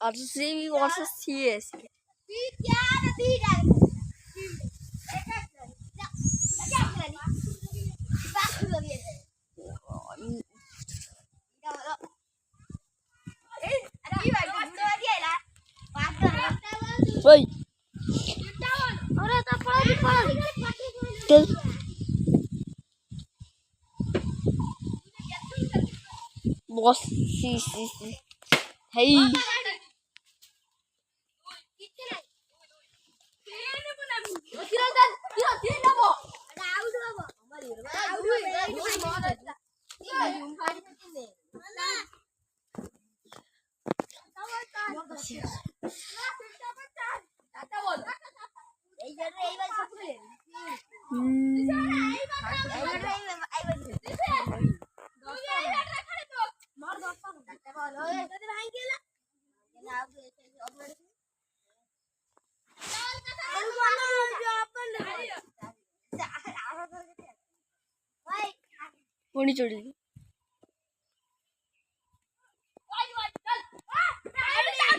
RCB versus CSK. Woi. Tell. Boss. Si. Hey. कोणी चोरी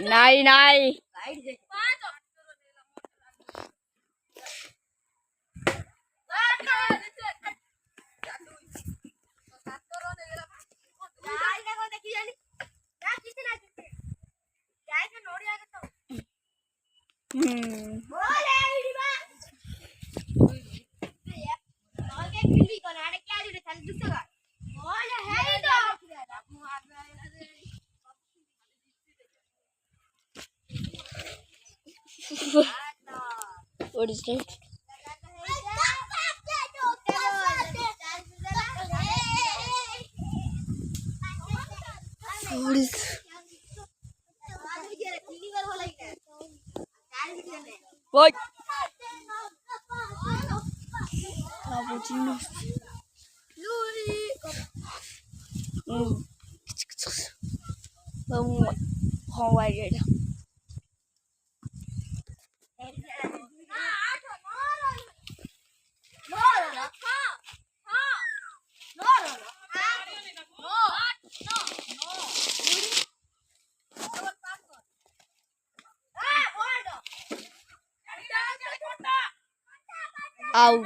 नाही What is that? What is what? Cappuccino. How I did. Out.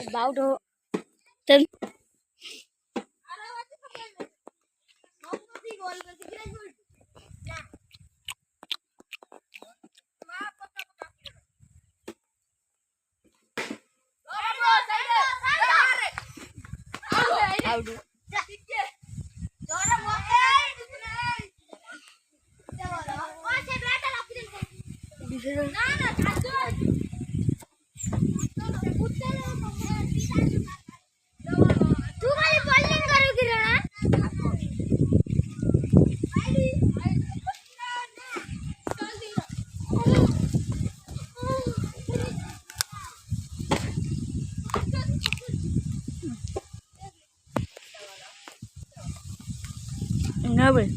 About 10. Out. Never.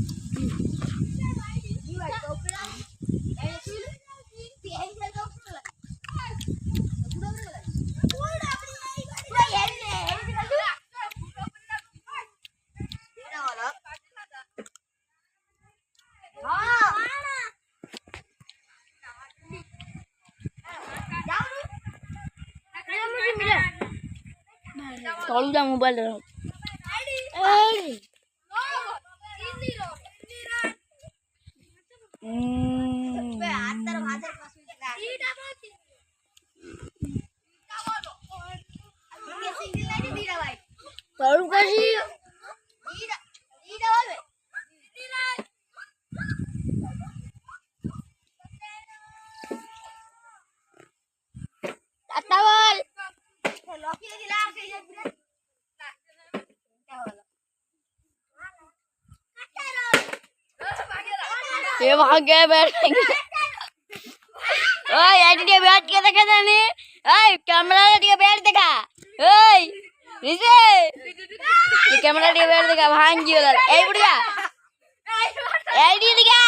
Tolu dah mobile dah. Tolu kasih. Tawal. ये भाग गए बैठ ओए ऐडी dia बैठ के देखा जाने ओए कैमरा dia बैठ देखा ओए नीचे ये कैमरा dia बैठ देखा भाग गया उधर ए बुढ़िया ऐडी दिखा